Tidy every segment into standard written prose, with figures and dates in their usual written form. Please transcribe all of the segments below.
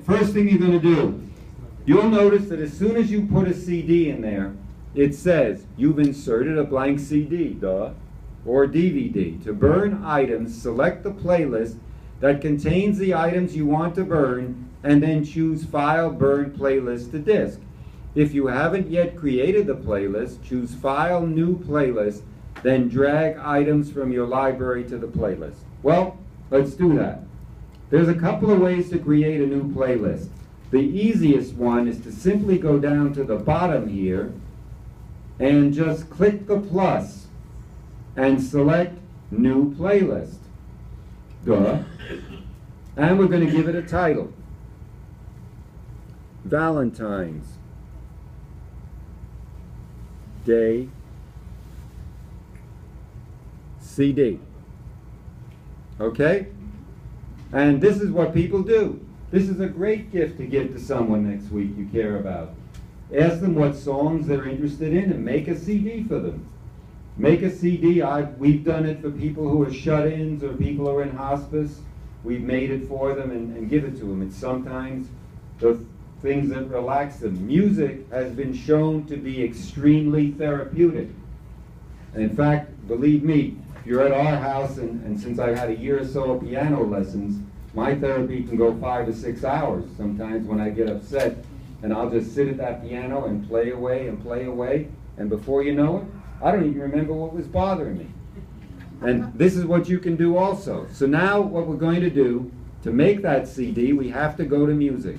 First thing you're going to do, you'll notice that as soon as you put a CD in there, it says you've inserted a blank CD, or DVD. To burn items, select the playlist that contains the items you want to burn, and then choose File, Burn Playlist to Disk. If you haven't yet created the playlist, choose File, New Playlist, then drag items from your library to the playlist. Well, let's do that. There's a couple of ways to create a new playlist. The easiest one is to simply go down to the bottom here and just click the plus and select New Playlist. And we're going to give it a title. Valentine's Day CD. Okay? And this is what people do. This is a great gift to give to someone next week you care about. Ask them what songs they're interested in and make a CD for them. Make a CD. We've done it for people who are shut-ins or people who are in hospice. We've made it for them and give it to them. It's sometimes the things that relax them. Music has been shown to be extremely therapeutic. And in fact, believe me, if you're at our house, and since I've had a year or so of piano lessons, my therapy can go 5 to 6 hours sometimes when I get upset. And I'll just sit at that piano and play away, and before you know it, I don't even remember what was bothering me. And this is what you can do also. So now what we're going to do, to make that CD, we have to go to music.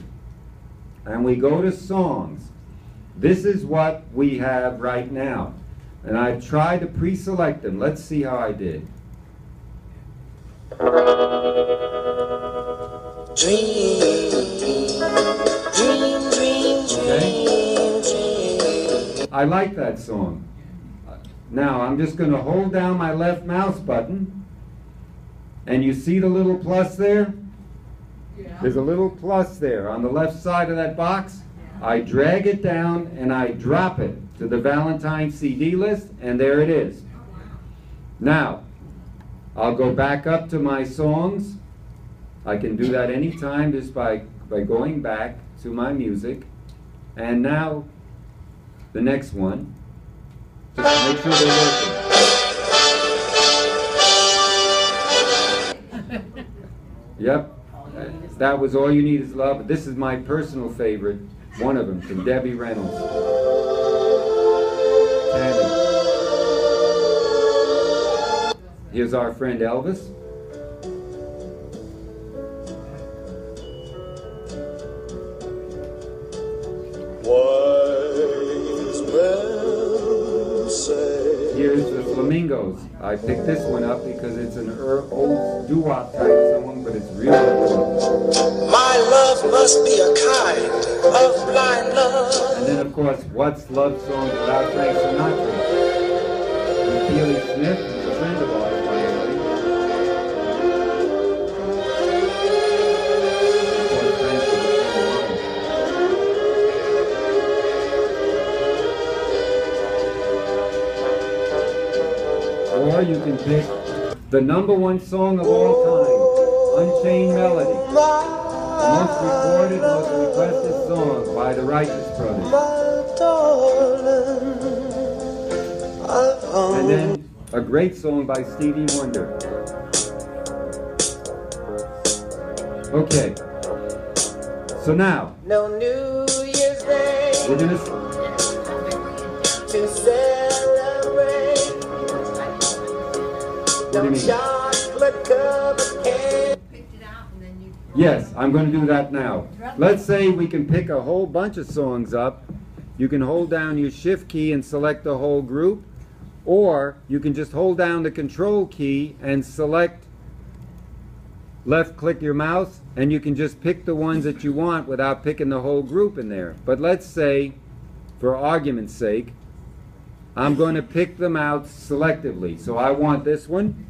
And we go to songs. This is what we have right now. And I've tried to pre-select them. Let's see how I did. Okay. I like that song. Now I'm just going to hold down my left mouse button, and you see the little plus there? Yeah. There's a little plus there on the left side of that box. Yeah. I drag it down and I drop it to the Valentine CD list, and there it is. Now, I'll go back up to my songs. I can do that anytime just by going back to my music. And now, the next one. Just make sure they're working. Yep. That was All You Need Is Love. This is my personal favorite, one of them, from Debbie Reynolds. Tammy. Here's our friend Elvis. Here's the Flamingos. I picked this one up because it's an old doo-wop type song, but it's really good. My love must be a kind of blind love. And then, of course, What's Love Songs Without Frank Sinatra? And Keely Smith is a friend of ours, by the way. Of course, Frank is a friend of mine. Or you can pick the #1 song of all time, Unchained Melody. The most recorded, most requested song by the Righteous Brothers. And then a great song by Stevie Wonder. Okay. So now, No New Year's Day we're going to celebrate. What do you mean? Chocolate covered cake. Yes, I'm going to do that now. Let's say we can pick a whole bunch of songs up. You can hold down your Shift key and select the whole group, or you can just hold down the Control key and select, left-click your mouse, and you can just pick the ones that you want without picking the whole group in there. But let's say, for argument's sake, I'm going to pick them out selectively. So I want this one.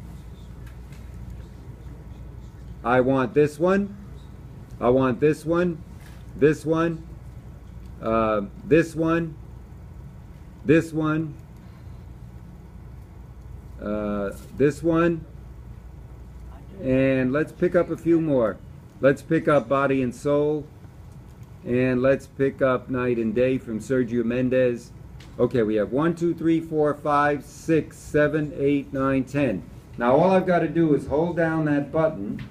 I want this one. I want this one. This one. This one. This one. This one. And let's pick up a few more. Let's pick up Body and Soul. And let's pick up Night and Day from Sergio Mendes. Okay, we have 1, 2, 3, 4, 5, 6, 7, 8, 9, 10. Now all I've got to do is hold down that button,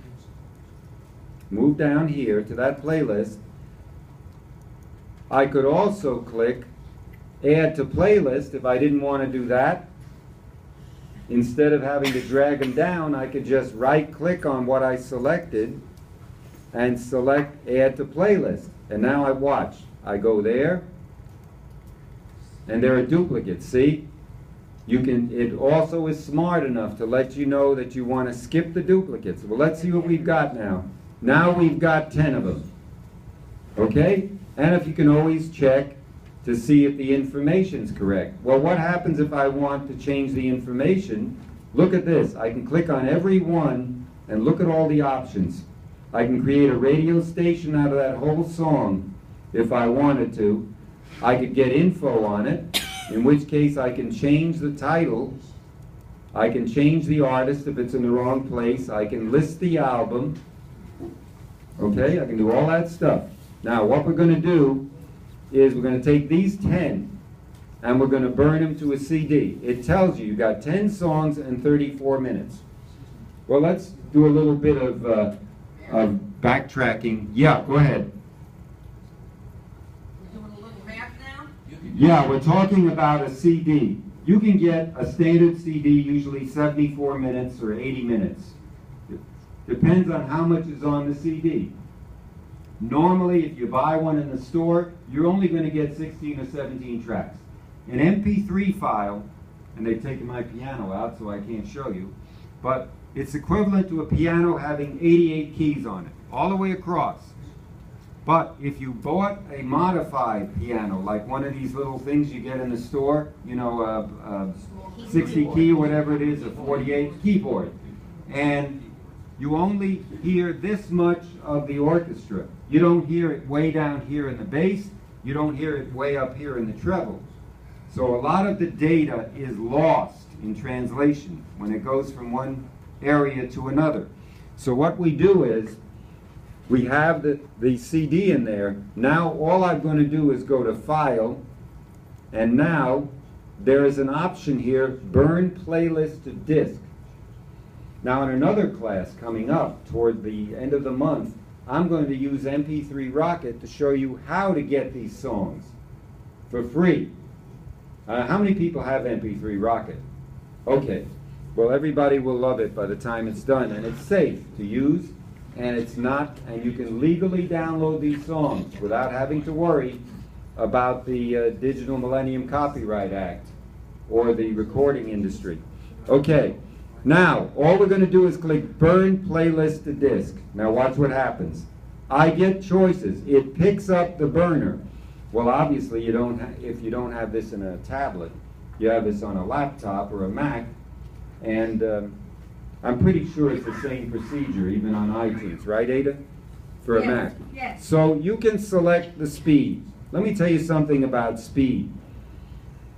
move down here to that playlist. I could also click Add to Playlist if I didn't want to do that. Instead of having to drag them down, I could just right-click on what I selected and select Add to Playlist. And now I watch. I go there, and there are duplicates. See? It also is smart enough to let you know that you want to skip the duplicates. Well, let's see what we've got now. Now we've got 10 of them. Okay? And if you can always check to see if the information's correct. Well, what happens if I want to change the information? Look at this. I can click on every one and look at all the options. I can create a radio station out of that whole song if I wanted to. I could get info on it, in which case I can change the title. I can change the artist if it's in the wrong place. I can list the album. Okay, I can do all that stuff. Now what we're going to do is we're going to take these 10 and we're going to burn them to a CD. It tells you got 10 songs and 34 minutes. Well, let's do a little bit of backtracking. Yeah, go ahead. We're doing a little rap now? Yeah, we're talking about a CD. You can get a standard CD, usually 74 minutes or 80 minutes. Depends on how much is on the CD. Normally, if you buy one in the store, you're only going to get 16 or 17 tracks. An MP3 file, and they've taken my piano out so I can't show you, but it's equivalent to a piano having 88 keys on it, all the way across. But if you bought a modified piano, like one of these little things you get in the store, you know, 60 key or whatever it is, a 48 keyboard, and you only hear this much of the orchestra. You don't hear it way down here in the bass, you don't hear it way up here in the treble. So a lot of the data is lost in translation when it goes from one area to another. So what we do is, we have the CD in there. Now all I'm going to do is go to File, and now there is an option here, Burn Playlist to Disk. Now in another class coming up toward the end of the month, I'm going to use MP3 Rocket to show you how to get these songs for free. How many people have MP3 Rocket? Okay, well everybody will love it by the time it's done, and it's safe to use, and it's not, and you can legally download these songs without having to worry about the Digital Millennium Copyright Act or the recording industry. Okay, now all we're going to do is click Burn Playlist to Disk. Now watch what happens. I get choices. It picks up the burner. Well, obviously you don't if you don't have this in a tablet, you have this on a laptop or a Mac, and I'm pretty sure it's the same procedure even on iTunes, right, Ada? For a Mac. Yes. So you can select the speed. Let me tell you something about speed.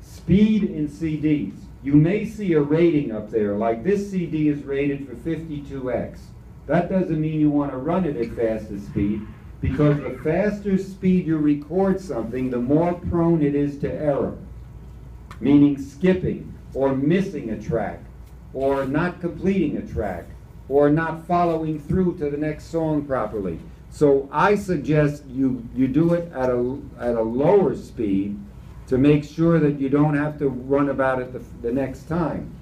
Speed in CDs. You may see a rating up there, like this CD is rated for 52x. That doesn't mean you want to run it at fastest speed, because the faster speed you record something, the more prone it is to error, meaning skipping or missing a track, or not completing a track, or not following through to the next song properly. So I suggest you do it at a lower speed to make sure that you don't have to run about it the next time.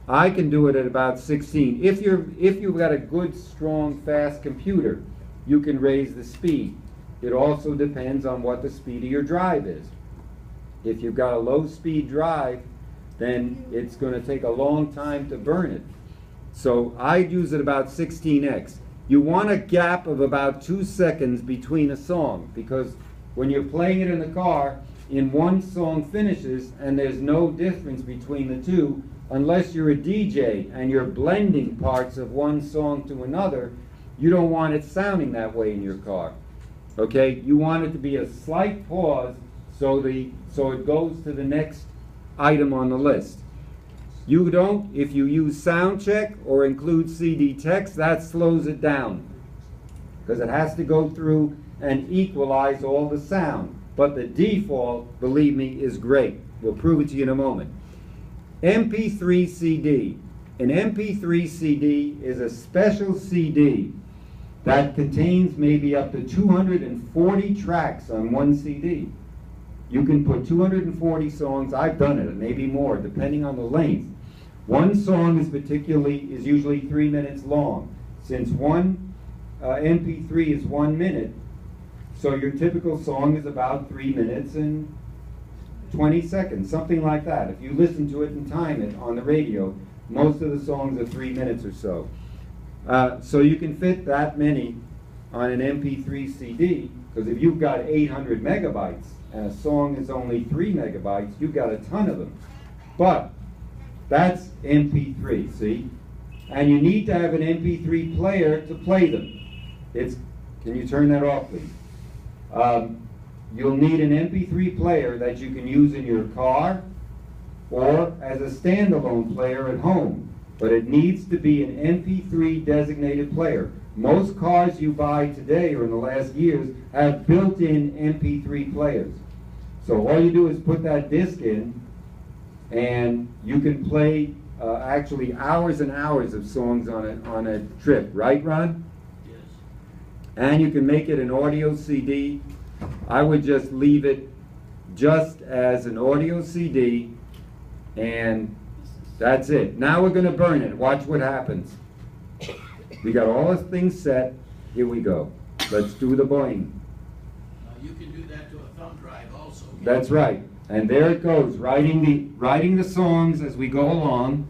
I can do it at about 16. If you've got a good, strong, fast computer, you can raise the speed. It also depends on what the speed of your drive is. If you've got a low-speed drive, then it's going to take a long time to burn it. So I'd use it about 16x. You want a gap of about 2 seconds between a song, because when you're playing it in the car, in one song finishes and there's no difference between the two, unless you're a DJ and you're blending parts of one song to another, you don't want it sounding that way in your car. Okay? You want it to be a slight pause so it goes to the next item on the list. You don't, if you use sound check or include CD text, that slows it down. because it has to go through and equalize all the sound. But the default, believe me, is great. We'll prove it to you in a moment. MP3 CD. An MP3 CD is a special CD that contains maybe up to 240 tracks on one CD. You can put 240 songs, I've done it, maybe more, depending on the length. One song is usually 3 minutes long. Since one MP3 is 1 minute, so your typical song is about 3 minutes and 20 seconds, something like that. If you listen to it and time it on the radio, most of the songs are 3 minutes or so. So you can fit that many on an MP3 CD, because if you've got 800 megabytes and a song is only 3 megabytes, you've got a ton of them. But that's MP3, see? And you need to have an MP3 player to play them. Can you turn that off, please? You'll need an MP3 player that you can use in your car or as a standalone player at home. But it needs to be an MP3 designated player. Most cars you buy today or in the last years have built-in MP3 players. So all you do is put that disc in and you can play actually hours and hours of songs on a trip. Right, Ron? Yes. And you can make it an audio CD. I would just leave it just as an audio CD, and that's it. Now we're going to burn it. Watch what happens. We got all the things set. Here we go. Let's do the boing. You can do that to a thumb drive also. That's right. And there it goes, writing the songs as we go along.